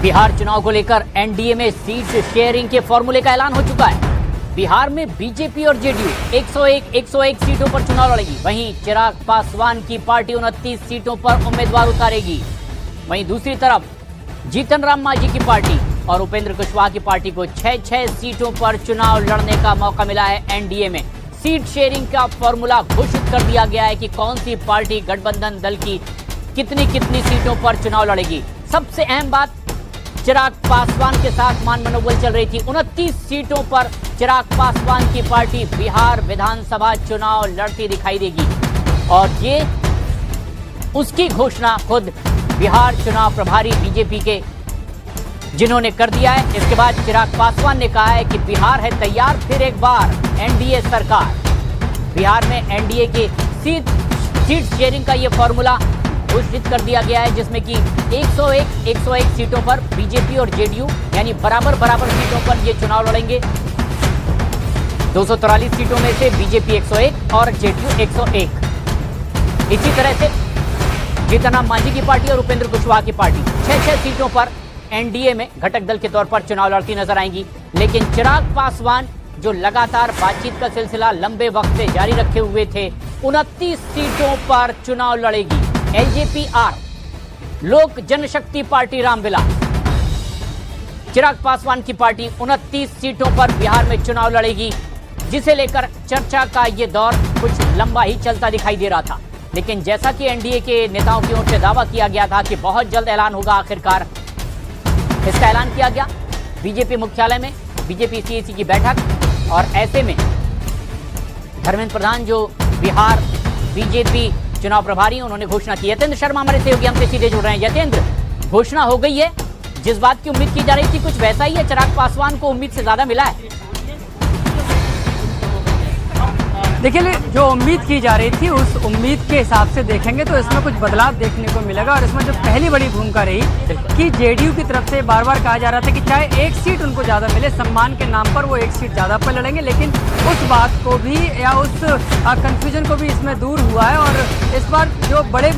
बिहार चुनाव को लेकर एनडीए में सीट शेयरिंग के फॉर्मूले का ऐलान हो चुका है। बिहार में बीजेपी और जेडीयू 101 सीटों पर चुनाव लड़ेगी। वहीं चिराग पासवान की पार्टी 29 सीटों पर उम्मीदवार उतारेगी। वहीं दूसरी तरफ जीतन राम मांझी की पार्टी और उपेंद्र कुशवाहा की पार्टी को 6 सीटों पर चुनाव लड़ने का मौका मिला है। एनडीए में सीट शेयरिंग का फॉर्मूला घोषित कर दिया गया है कि कौन सी पार्टी गठबंधन दल की कितनी सीटों पर चुनाव लड़ेगी। सबसे अहम बात, चिराग पासवान के साथ मान मनोबल चल रही थी। 29 सीटों पर चिराग पासवान की पार्टी बिहार विधानसभा चुनाव लड़ती दिखाई देगी और ये उसकी घोषणा खुद बिहार चुनाव प्रभारी बीजेपी के जिन्होंने कर दिया है। इसके बाद चिराग पासवान ने कहा है कि बिहार है तैयार फिर एक बार एनडीए सरकार। बिहार में एनडीए के सीट शेयरिंग का ये फॉर्मूला घोषित कर दिया गया है, जिसमें कि 101 सीटों पर बीजेपी और जेडीयू यानी बराबर सीटों पर ये चुनाव लड़ेंगे। 243 सीटों में से बीजेपी 101 और जेडीयू 101। इसी तरह से जीतन राम मांझी की पार्टी और उपेंद्र कुशवाहा की पार्टी 6 सीटों पर एनडीए में घटक दल के तौर पर चुनाव लड़ती नजर आएंगी। लेकिन चिराग पासवान जो लगातार बातचीत का सिलसिला लंबे वक्त से जारी रखे हुए थे, 29 सीटों पर चुनाव लड़ेगी। एलजेपीआर लोक जनशक्ति पार्टी रामविलास, चिराग पासवान की पार्टी 29 सीटों पर बिहार में चुनाव लड़ेगी, जिसे लेकर चर्चा का यह दौर कुछ लंबा ही चलता दिखाई दे रहा था। लेकिन जैसा कि एनडीए के नेताओं की ओर से दावा किया गया था कि बहुत जल्द ऐलान होगा, आखिरकार इसका ऐलान किया गया बीजेपी मुख्यालय में बीजेपी सीईसी की बैठक। और ऐसे में धर्मेंद्र प्रधान जो बिहार बीजेपी चुनाव प्रभारी, उन्होंने घोषणा की। यतेंद्र शर्मा हमारे सहयोगी हमसे सीधे जुड़ रहे हैं। यतेंद्र, घोषणा हो गई है, जिस बात की उम्मीद की जा रही थी कुछ वैसा ही है, चिराग पासवान को उम्मीद से ज्यादा मिला है। देखिए, जो उम्मीद की जा रही थी उस उम्मीद के हिसाब से देखेंगे तो इसमें कुछ बदलाव देखने को मिलेगा। और इसमें जो पहली बड़ी भूमिका रही कि जेडीयू की तरफ से बार बार कहा जा रहा था कि चाहे एक सीट उनको ज़्यादा मिले, सम्मान के नाम पर वो एक सीट ज़्यादा पर लड़ेंगे, लेकिन उस बात को भी या उस कन्फ्यूजन को भी इसमें दूर हुआ है। और इस बार जो बड़े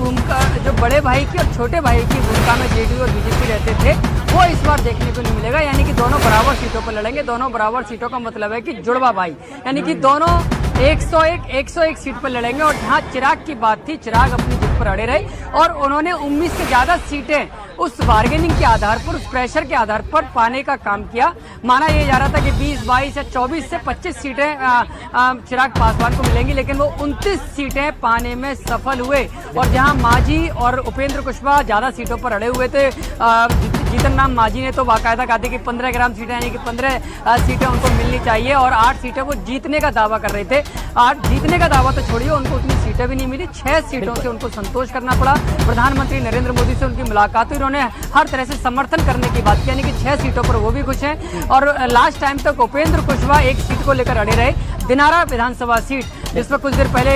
भाई की और छोटे भाई की भूमिका में जेडीयू और बीजेपी रहते थे, वो इस बार देखने को नहीं मिलेगा। यानी कि दोनों बराबर सीटों पर लड़ेंगे। दोनों बराबर सीटों का मतलब है कि जुड़वा भाई, यानी कि दोनों 101 सीट पर लड़ेंगे। और जहां चिराग की बात थी, चिराग अपनी जिद पर अड़े रहे और उन्होंने 19 से ज्यादा सीटें उस बार्गेनिंग के आधार पर, उस प्रेशर के आधार पर पाने का काम किया। माना यह जा रहा था कि 20, 22 या 24 से 25 सीटें चिराग पासवान को मिलेंगी, लेकिन वो 29 सीटें पाने में सफल हुए। और जहां मांझी और उपेंद्र कुशवाहा ज्यादा सीटों पर अड़े हुए थे, जीतन राम मांझी ने तो बाकायदा कहा था कि 15 ग्राम सीटें, यानी कि 15 सीटें उनको मिलनी चाहिए और 8 सीटें वो जीतने का दावा कर रहे थे। 8 जीतने का दावा तो छोड़िए, उनको उतनी सीटें भी नहीं मिली। 6 सीटों से उनको संतोष करना पड़ा। प्रधानमंत्री नरेंद्र मोदी से उनकी मुलाकात हुई, उन्होंने हर तरह से समर्थन करने की बात की, यानी कि 6 सीटों पर वो भी खुश हैं। और लास्ट टाइम तक उपेंद्र कुशवाहा एक सीट को लेकर अड़े रहे, दिनारा विधानसभा सीट, जिसमें कुछ देर पहले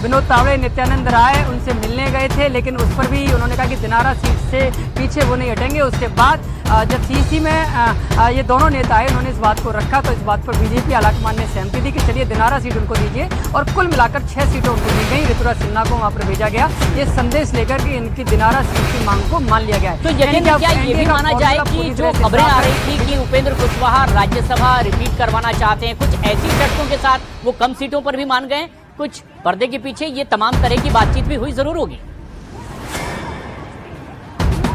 विनोद तावड़े, नित्यानंद राय उनसे मिलने गए थे, लेकिन उस पर भी उन्होंने कहा कि दिनारा सीट से पीछे वो नहीं हटेंगे। उसके बाद जब सीसी में ये दोनों नेता आए, उन्होंने इस बात को रखा, तो इस बात पर बीजेपी आलाकमान ने सहमति दी कि चलिए दिनारा सीट उनको दीजिए। और कुल मिलाकर 6 सीटें उनको दी गई। ऋतुराज सिन्हा को वहां पर भेजा गया ये संदेश लेकर कि इनकी दिनारा सीट की मांग को मान लिया गया है। तो क्या ये भी माना जाए कि जो खबरें आ रही थी कि उपेंद्र कुशवाहा राज्यसभा रिपीट करवाना चाहते हैं, कुछ ऐसी शर्तों के साथ वो कम सीटों पर भी मान गए, कुछ पर्दे के पीछे ये तमाम तरह की बातचीत भी हुई जरूर होगी।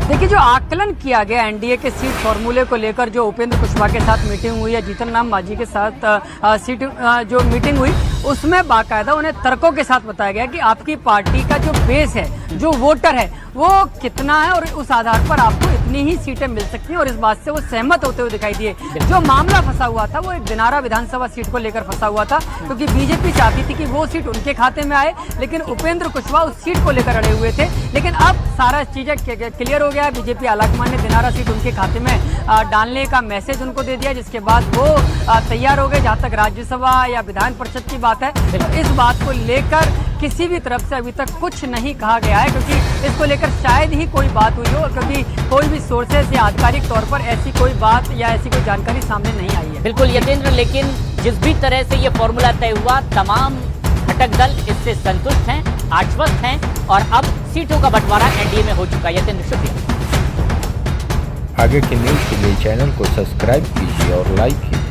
देखिए, जो आकलन किया गया एनडीए के सीट फॉर्मूले को लेकर, जो उपेंद्र कुशवाहा के साथ मीटिंग हुई या जीतन राम मांझी के साथ जो मीटिंग हुई, उसमें बाकायदा उन्हें तर्कों के साथ बताया गया कि आपकी पार्टी का जो बेस है, जो वोटर है, वो कितना है और उस आधार पर आपको इतनी ही सीटें मिल सकती हैं। और इस बात से वो सहमत होते हुए दिखाई दिए। जो मामला फंसा हुआ था वो एक दिनारा विधानसभा सीट को लेकर फंसा हुआ था, क्योंकि बीजेपी चाहती थी कि वो सीट उनके खाते में आए, लेकिन उपेंद्र कुशवाहा उस सीट को लेकर अड़े हुए थे। लेकिन अब सारा चीजें क्लियर हो गया है। बीजेपी आलाकमान ने दिनारा सीट उनके खाते में डालने का मैसेज उनको दे दिया, जिसके बाद वो तैयार हो गए। जहां तक राज्यसभा या विधान परिषद की बात है, तो इस बात को लेकर किसी भी तरफ से अभी तक कुछ नहीं कहा गया है, क्योंकि इसको लेकर शायद ही कोई बात हुई हो, क्योंकि कोई भी सोर्सेज या आधिकारिक तौर पर ऐसी कोई बात या ऐसी कोई जानकारी सामने नहीं आई है। बिल्कुल यतेंद्र, लेकिन जिस भी तरह से ये फॉर्मूला तय हुआ, तमाम घटक दल इससे संतुष्ट हैं, आश्वस्त हैं और अब सीटों का बंटवारा एनडीए में हो चुका है। यतेंद्र, शुक्रिया। आगे की न्यूज़ के लिए चैनल को सब्सक्राइब कीजिए और लाइक कीजिए।